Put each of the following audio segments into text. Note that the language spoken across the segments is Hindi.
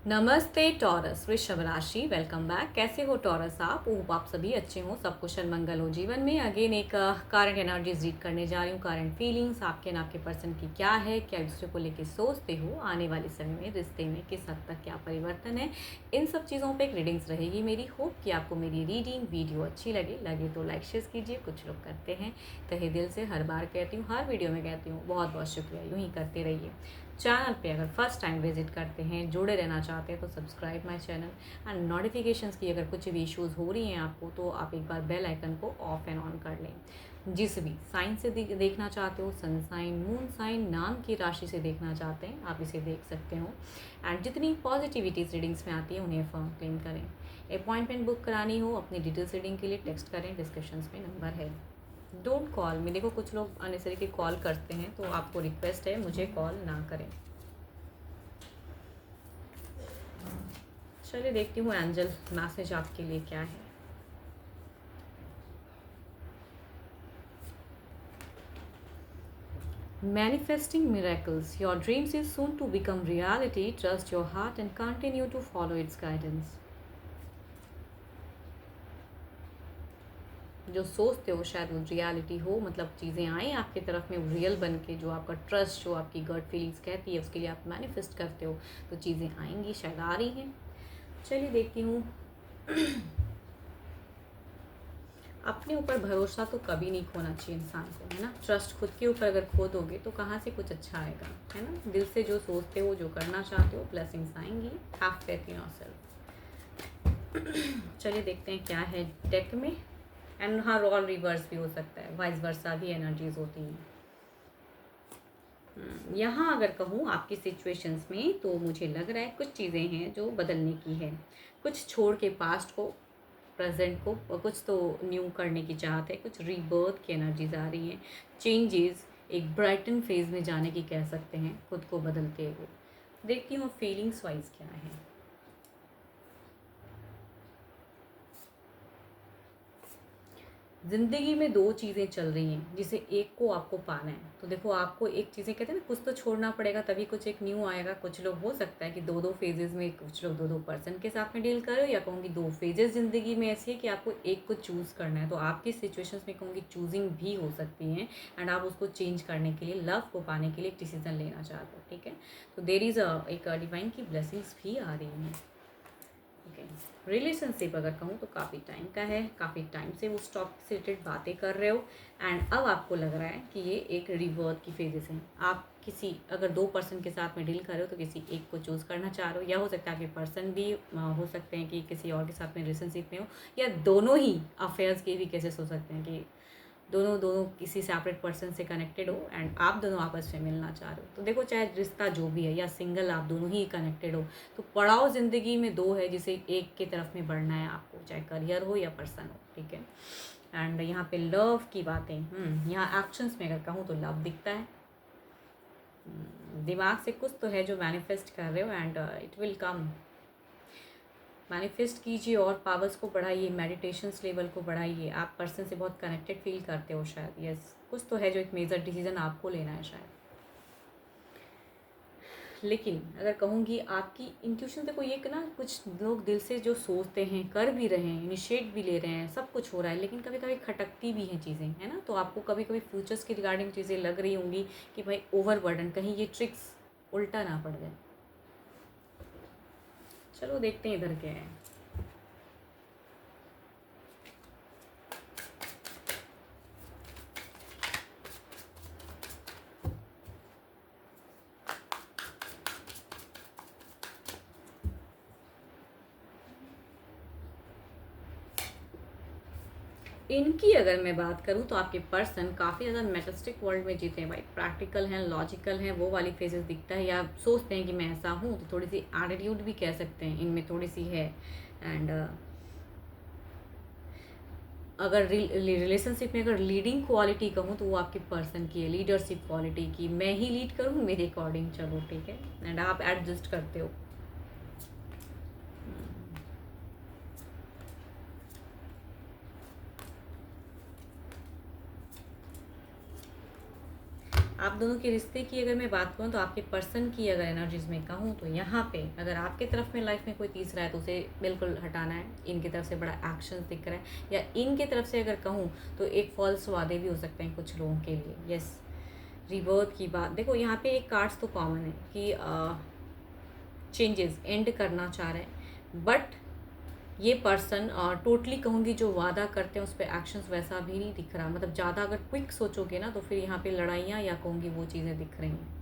नमस्ते टॉरस वृषभ राशि। Welcome back. कैसे हो टॉरस आप? होप आप सभी अच्छे हो, सब कुशल मंगल हो जीवन में। अगेन एक करंट एनर्जीज रीड करने जा रही हूँ। करंट फीलिंग्स आपके ना आपके पर्सन की क्या है, क्या दूसरे को लेके सोचते हो, आने वाले समय में रिश्ते में किस हद तक क्या परिवर्तन है, इन सब चीज़ों पे एक रीडिंग्स रहेगी मेरी। होप कि आपको मेरी रीडिंग वीडियो अच्छी लगे तो लाइक शेयर कीजिए। कुछ लोग करते हैं, तहे दिल से हर बार कहती हूँ, हर वीडियो में कहती हूँ, बहुत बहुत शुक्रिया। यूँ ही करते रहिए। चैनल पे अगर फर्स्ट टाइम विजिट करते हैं, जुड़े रहना चाहते हैं तो subscribe my channel and notifications की अगर कुछ भी इश्यूज़ हो रही हैं आपको तो आप एक बार बेल आइकन को ऑफ एंड ऑन कर लें। जिस भी साइन से देखना चाहते हो, सन साइन, मून साइन, नाम की राशि से देखना चाहते हैं, आप इसे देख सकते हो। एंड जितनी पॉजिटिविटीज रीडिंग्स में आती है उन्हें फॉर्म क्लेम करें। अपॉइंटमेंट बुक करानी हो अपनी डिटेल्स रीडिंग के लिए टेक्स्ट करें, डिस्क्रिप्शन में नंबर है। डोंट कॉल मी। देखो कुछ लोग अननेसेसरी के कॉल करते हैं, तो आपको रिक्वेस्ट है मुझे कॉल ना करें। चलिए देखती हूँ एंजल मैसेज आपके लिए क्या है। Manifesting miracles. Your dreams is soon to become reality. Trust your heart and continue to follow its guidance. जो सोचते हो शायद वो रियलिटी हो, मतलब चीज़ें आए आपकी तरफ में रियल बन के, जो आपका ट्रस्ट, जो आपकी गट फीलिंग्स कहती है उसके लिए आप मैनिफेस्ट करते हो, तो चीज़ें आएंगी, शायद आ रही हैं। चलिए देखती हूँ। अपने ऊपर भरोसा तो कभी नहीं खोना चाहिए इंसान को, है ना। ट्रस्ट खुद के ऊपर अगर खो दोगे तो कहाँ से कुछ अच्छा आएगा, है ना। दिल से जो सोचते हो, जो करना चाहते हो, ब्लेसिंग्स आएंगी। Have faith in yourself. चलिए देखते हैं क्या है डेक में। एंड हाँ, रोल रिवर्स भी हो सकता है, वाइस वर्सा भी एनर्जीज होती हैं। यहाँ अगर कहूँ आपकी सिचुएशंस में तो मुझे लग रहा है कुछ चीज़ें हैं जो बदलने की है। कुछ छोड़ के पास्ट को, प्रेजेंट को, और कुछ तो न्यू करने की चाहत है। कुछ रीबर्थ की एनर्जीज आ रही हैं, चेंजेस, एक ब्राइटन फेज में जाने की कह सकते हैं, खुद को बदलते हुए। देखती हूँ फीलिंग्स वाइज क्या है। ज़िंदगी में दो चीज़ें चल रही हैं, जिसे एक को आपको पाना है। तो देखो, आपको एक चीज़ें कहते हैं ना, कुछ तो छोड़ना पड़ेगा तभी कुछ एक न्यू आएगा। कुछ लोग हो सकता है कि दो दो फेजेस में, कुछ लोग दो दो पर्सन के साथ में डील कर रहे हो, या कहूँगी दो फेजेस ज़िंदगी में ऐसी है कि आपको एक को चूज़ करना है। तो आपकी सिचुएशंस में कहूँगी चूजिंग भी हो सकती हैं, एंड आप उसको चेंज करने के लिए, लव को पाने के लिए एक डिसीजन लेना चाहते हो, ठीक है। तो देर इज़ एक डिवाइन की ब्लेसिंग्स भी आ रही हैं। ओके, रिलेशनशिप अगर कहूँ तो काफ़ी टाइम का है, काफ़ी टाइम से उस टॉपिक से रिलेटेड बातें कर रहे हो, एंड अब आपको लग रहा है कि ये एक रिवर्थ की फेजेस हैं। आप किसी अगर दो पर्सन के साथ में डील कर रहे हो तो किसी एक को चूज़ करना चाह रहे हो, या हो सकता है आपके पर्सन भी हो सकते हैं कि किसी और के साथ में रिलेशनशिप में हो, या दोनों ही अफेयर्स के भी केसेस हो सकते हैं कि दोनों दोनों किसी सेपरेट पर्सन से कनेक्टेड हो एंड आप दोनों आपस में मिलना चाह रहे हो। तो देखो, चाहे रिश्ता जो भी है या सिंगल, आप दोनों ही कनेक्टेड हो, तो पड़ाव ज़िंदगी में दो है जिसे एक की तरफ में बढ़ना है आपको, चाहे करियर हो या पर्सन हो, ठीक है। एंड यहाँ पे लव की बातें, यहाँ एक्शंस में अगर कहूँ तो लव दिखता है। दिमाग से कुछ तो है जो मैनिफेस्ट कर रहे हो, and it will come. Manifest कीजिए और पावर्स को बढ़ाइए, मेडिटेशंस लेवल को बढ़ाइए। आप पर्सन से बहुत कनेक्टेड फील करते हो शायद, यस। कुछ तो है जो एक मेजर डिसीजन आपको लेना है शायद। लेकिन अगर कहूँगी आपकी इंट्यूशन, देखो ये ना, कुछ लोग दिल से जो सोचते हैं, कर भी रहे हैं, इनिशिएट भी ले रहे हैं, सब कुछ हो रहा है, लेकिन कभी कभी खटकती भी हैं चीज़ें, है ना। तो आपको कभी कभी फ्यूचर्स की रिगार्डिंग चीज़ें लग रही होंगी कि भाई ओवरबर्डन, कहीं ये ट्रिक्स उल्टा ना पड़ जाए। चलो देखते हैं इधर क्या है। इनकी अगर मैं बात करूँ तो आपके पर्सन काफ़ी ज़्यादा मेटास्टिक वर्ल्ड में जीते हैं भाई। प्रैक्टिकल हैं, लॉजिकल हैं, वो वाली फेजेस दिखता है, या सोचते हैं कि मैं ऐसा हूँ, तो थोड़ी सी एटीट्यूड भी कह सकते हैं इनमें, थोड़ी सी है। एंड अगर रिलेशनशिप में अगर लीडिंग क्वालिटी कहूँ तो वो आपके पर्सन की है, लीडरशिप क्वालिटी की। मैं ही लीड करूँ मेरे अकॉर्डिंग, चलो ठीक है, एंड आप एडजस्ट करते हो। आप दोनों के रिश्ते की अगर मैं बात करूँ तो आपके पर्सन की अगर एनर्जीज में कहूँ तो यहाँ पे अगर आपके तरफ में लाइफ में कोई तीसरा है तो उसे बिल्कुल हटाना है। इनकी तरफ से बड़ा एक्शन दिख रहा है, या इनके तरफ से अगर कहूँ तो एक फॉल्स वादे भी हो सकते हैं कुछ लोगों के लिए। यस, रिबर्थ की बात देखो, यहाँ पे एक कार्ड्स तो कॉमन है कि चेंजेस एंड करना चाह रहे हैं, बट ये पर्सन टोटली कहूँगी जो वादा करते हैं उस पर एक्शंस वैसा भी नहीं दिख रहा। मतलब ज़्यादा अगर क्विक सोचोगे ना तो फिर यहाँ पे लड़ाइयाँ या कहूँगी वो चीज़ें दिख रही हैं,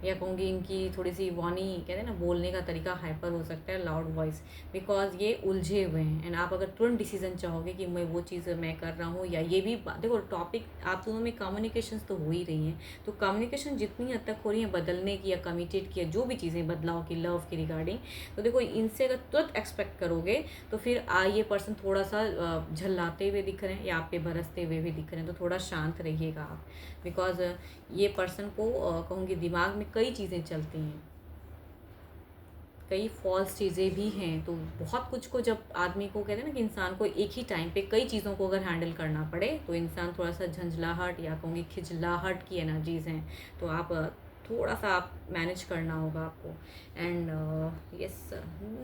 या कहूँगी इनकी थोड़ी सी वाणी कहते हैं ना, बोलने का तरीका हाइपर हो सकता है, लाउड वॉइस, बिकॉज ये उलझे हुए हैं। एंड आप अगर तुरंत डिसीजन चाहोगे कि मैं वो चीज़ मैं कर रहा हूँ, या ये भी देखो टॉपिक आप दोनों में कम्युनिकेशन तो हो ही रही हैं, तो कम्युनिकेशन जितनी हद तक हो रही है बदलने की या कमिटेड की या जो भी चीज़ें बदलाव की लव की रिगार्डिंग, तो देखो इनसे अगर तुरंत एक्सपेक्ट करोगे तो फिर ये पर्सन थोड़ा सा झल्लाते हुए दिख रहे हैं या आप पे बरसते हुए भी दिख रहे हैं, तो थोड़ा शांत रहिएगा आप, बिकॉज ये पर्सन को कहूँगी दिमाग में कई चीज़ें चलती हैं, कई फॉल्स चीज़ें भी हैं। तो बहुत कुछ को जब आदमी को कहते हैं ना कि इंसान को एक ही टाइम पे कई चीज़ों को अगर हैंडल करना पड़े तो इंसान थोड़ा सा झंझलाहट या कहूँगी खिजलाहट की एनर्जीज़ हैं, तो आप थोड़ा सा आप मैनेज करना होगा आपको। एंड यस,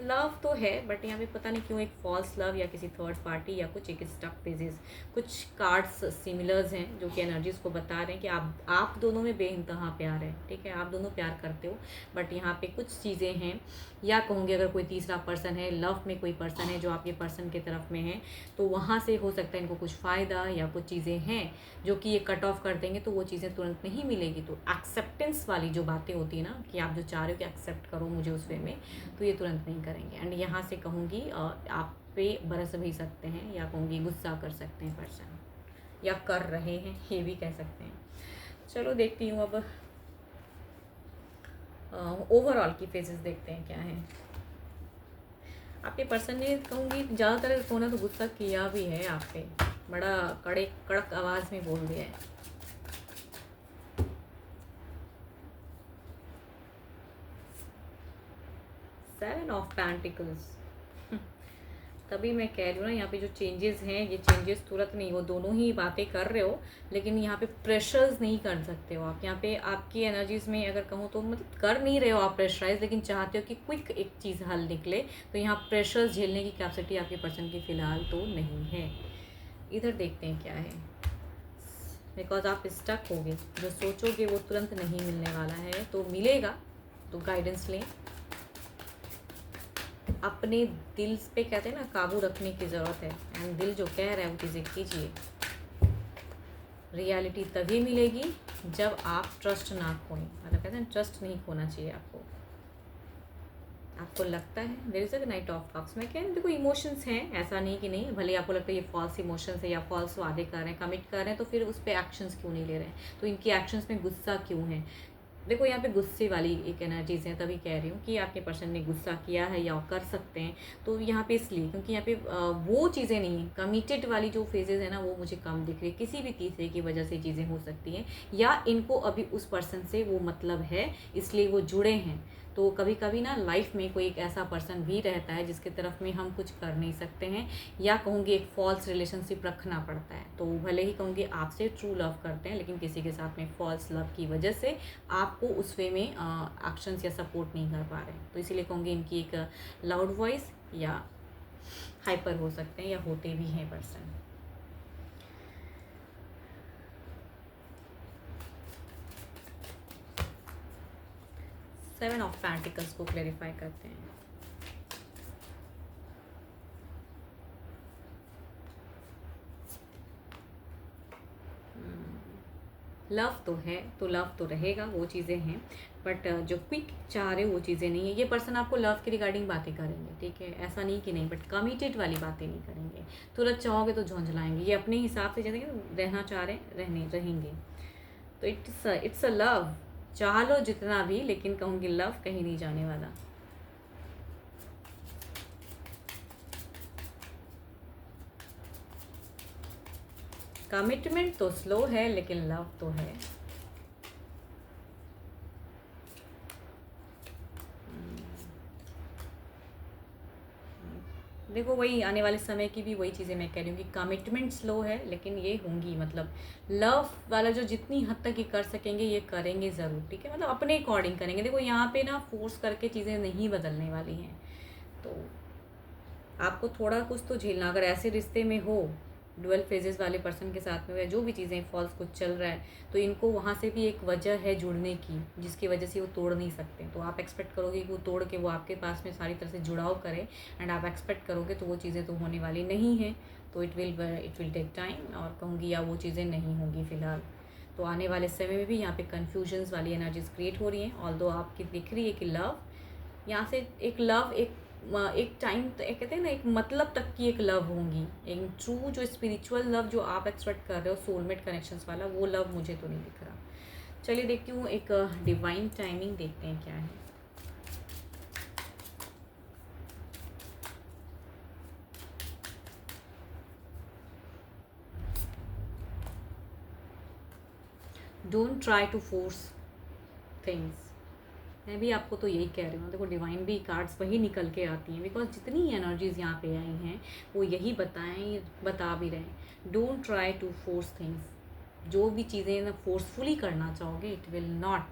लव तो है बट यहाँ पे पता नहीं क्यों एक फॉल्स लव या किसी थर्ड पार्टी या कुछ एक स्टक फेजेस, कुछ कार्ड्स सिमिलर्स हैं जो कि एनर्जीज़ को बता रहे हैं कि आप दोनों में बेइंतहा प्यार है, ठीक है, आप दोनों प्यार करते हो, बट यहाँ पे कुछ चीज़ें हैं, या कहूँगी अगर कोई तीसरा पर्सन है, लव में कोई पर्सन है जो आपके पर्सन के तरफ में है, तो वहाँ से हो सकता है इनको कुछ फ़ायदा या कुछ चीज़ें हैं जो कि ये कट ऑफ कर देंगे, तो वो चीज़ें तुरंत नहीं मिलेगी। तो एक्सेप्टेंस वाली जो बातें होती है ना कि आप जो चाह रहे हो कि एक्सेप्ट करो मुझे उस वे में, तो ये तुरंत नहीं करेंगे। एंड यहाँ से कहूँगी आप पे बरस भी सकते हैं, या कहूँगी गुस्सा कर सकते हैं पर्सन, या कर रहे हैं ये भी कह सकते हैं। चलो देखती हूँ अब ओवरऑल की फेजेस देखते हैं क्या है। आपके पर्सन ने कहूँगी ज़्यादातर कोने तो गुस्सा किया भी है आप पे, बड़ा कड़क आवाज़ में बोल दिया है। सेवन ऑफ पेंटिकल्स, तभी मैं कह रही हूँ ना यहाँ पे जो चेंजेस हैं ये चेंजेस तुरंत नहीं, वो दोनों ही बातें कर रहे हो लेकिन यहाँ पे प्रेशर्स नहीं कर सकते हो आप। यहाँ पे आपकी एनर्जीज़ में अगर कहूँ तो मतलब कर नहीं रहे हो आप प्रेशराइज, लेकिन चाहते हो कि क्विक एक चीज़ हल निकले, तो यहाँ प्रेशर्स झेलने की कैपेसिटी आपके पर्सन की फ़िलहाल तो नहीं है। इधर देखते हैं क्या है, बिकॉज आप स्टक होगे, जो सोचोगे वो तुरंत नहीं मिलने वाला है, तो मिलेगा, तो गाइडेंस लें। अपने दिल पे कहते हैं ना काबू रखने की ज़रूरत है, एंड दिल जो कह रहा है वो चीज़ें कीजिए। रियलिटी तभी मिलेगी जब आप ट्रस्ट ना खोएं, मतलब कहते हैं ट्रस्ट नहीं खोना चाहिए आपको। आपको लगता है there is a knight of cups, मैं कह देखो इमोशंस हैं, ऐसा नहीं कि नहीं, भले आपको लगता है ये फॉल्स इमोशंस है या फॉल्स वादे कर रहे हैं, कमिट कर रहे हैं, तो फिर उस पर एक्शंस क्यों नहीं ले रहे हैं, तो इनकी एक्शंस में गुस्सा क्यों है। देखो यहाँ पे गुस्से वाली एक एनर्जीज है, तभी कह रही हूँ कि आपके पर्सन ने गुस्सा किया है या कर सकते हैं, तो यहाँ पे इसलिए क्योंकि यहाँ पे वो चीज़ें नहीं है, कमिटेड वाली जो फेजेस है ना वो मुझे कम दिख रही है। किसी भी तीसरे की वजह से चीज़ें हो सकती हैं, या इनको अभी उस पर्सन से वो मतलब है इसलिए वो जुड़े हैं। तो कभी कभी ना लाइफ में कोई एक ऐसा पर्सन भी रहता है जिसके तरफ में हम कुछ कर नहीं सकते हैं, या कहूँगी एक फॉल्स रिलेशनशिप रखना पड़ता है। तो भले ही कहूँगी आपसे ट्रू लव करते हैं लेकिन किसी के साथ में फॉल्स लव की वजह से आपको उस वे में एक्शंस या सपोर्ट नहीं कर पा रहे हैं, तो इसीलिए कहूँगी इनकी एक लाउड वॉइस या हाइपर हो सकते हैं या होते भी हैं पर्सन। सेवन ऑफ पेंटिकल्स को क्लैरिफाई करते हैं। लव तो है तो लव तो रहेगा, वो चीज़ें हैं, बट जो क्विक चाह रहे हो वो चीज़ें नहीं है। ये पर्सन आपको लव के रिगार्डिंग बातें करेंगे, ठीक है, ऐसा नहीं कि नहीं, बट कमिटेड वाली बातें नहीं करेंगे। तुरंत चाहोगे तो झोंझलाएंगे, ये अपने हिसाब से जैसे रहना चाह रहे हैं रहेंगे। तो इट्स अ लव, चाह लो जितना भी, लेकिन कहूँगी लव कहीं नहीं जाने वाला। कमिटमेंट तो स्लो है लेकिन लव तो है। देखो वही आने वाले समय की भी वही चीज़ें मैं कह रही हूँ कि कमिटमेंट स्लो है, लेकिन ये होंगी, मतलब लव वाला जो जितनी हद तक ये कर सकेंगे ये करेंगे ज़रूर, ठीक है, मतलब अपने अकॉर्डिंग करेंगे। देखो यहाँ पे ना फोर्स करके चीज़ें नहीं बदलने वाली हैं, तो आपको थोड़ा कुछ तो झेलना, अगर ऐसे रिश्ते में हो, डुअल फेजेस वाले पर्सन के साथ में हो, या जो भी चीज़ें फॉल्स कुछ चल रहा है, तो इनको वहाँ से भी एक वजह है जुड़ने की, जिसकी वजह से वो तोड़ नहीं सकते। तो आप एक्सपेक्ट करोगे कि वो तोड़ के वो आपके पास में सारी तरह से जुड़ाव करे, एंड आप एक्सपेक्ट करोगे, तो वो चीज़ें तो होने वाली नहीं हैं। तो इट विल टेक टाइम, और कहूँगी या वो चीज़ें नहीं होंगी फ़िलहाल। तो आने वाले समय में भी यहाँ पे कन्फ्यूजन्स वाली एनर्जीज क्रिएट हो रही हैं, ऑल्दो आपकी दिख रही है कि लव यहाँ से एक लव, एक टाइम तो एक कहते हैं ना, एक मतलब तक की एक लव होंगी, एक ट्रू जो स्पिरिचुअल लव जो आप एक्सपेक्ट कर रहे हो, सोलमेट कनेक्शंस वाला, वो लव मुझे तो नहीं दिख रहा। चलिए देखती हूँ, एक डिवाइन टाइमिंग देखते हैं क्या है। Don't try to force things. मैं भी आपको तो यही कह रही हूँ। देखो डिवाइन भी कार्ड्स वही निकल के आती हैं, बिकॉज जितनी एनर्जीज यहाँ पे आई हैं वो यही बता भी रहे हैं, don't try to force things. जो भी चीज़ें ना फोर्सफुली करना चाहोगे, इट विल नॉट,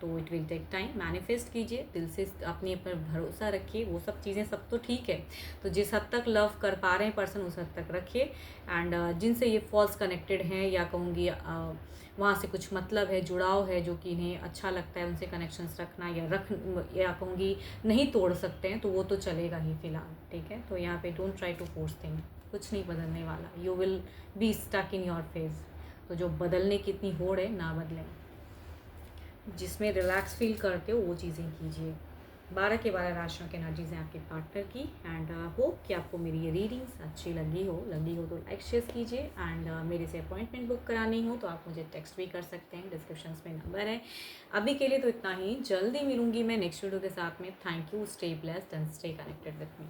तो it will take time. Manifest कीजिए, दिल से अपने पर भरोसा रखिए, वो सब चीज़ें सब तो ठीक है। तो जिस हद तक लव कर पा रहे हैं पर्सन, उस हद तक रखिए। एंड जिनसे ये फॉल्स कनेक्टेड हैं, या कहूँगी वहाँ से कुछ मतलब है, जुड़ाव है, जो कि इन्हें अच्छा लगता है उनसे कनेक्शंस रखना, या कहूँगी नहीं तोड़ सकते हैं, तो वो तो चलेगा ही फ़िलहाल, ठीक है। तो यहाँ पे don't try to force thing, कुछ नहीं बदलने वाला, you will be stuck in your phase. तो जो बदलने की इतनी होड़ है, ना बदलें, जिसमें रिलैक्स फील करते हो वो चीज़ें कीजिए। 12 के 12 राशियों की एनर्जीज हैं आपके पार्टनर की, एंड होप कि आपको मेरी ये रीडिंग्स अच्छी लगी हो तो लाइक शेयर कीजिए। एंड मेरे से अपॉइंटमेंट बुक करानी हो तो आप मुझे टेक्स्ट भी कर सकते हैं, डिस्क्रिप्शन में नंबर है। अभी के लिए तो इतना ही, जल्दी मिलूंगी मैं नेक्स्ट वीडियो के साथ में। Thank you, stay blessed and stay connected with me.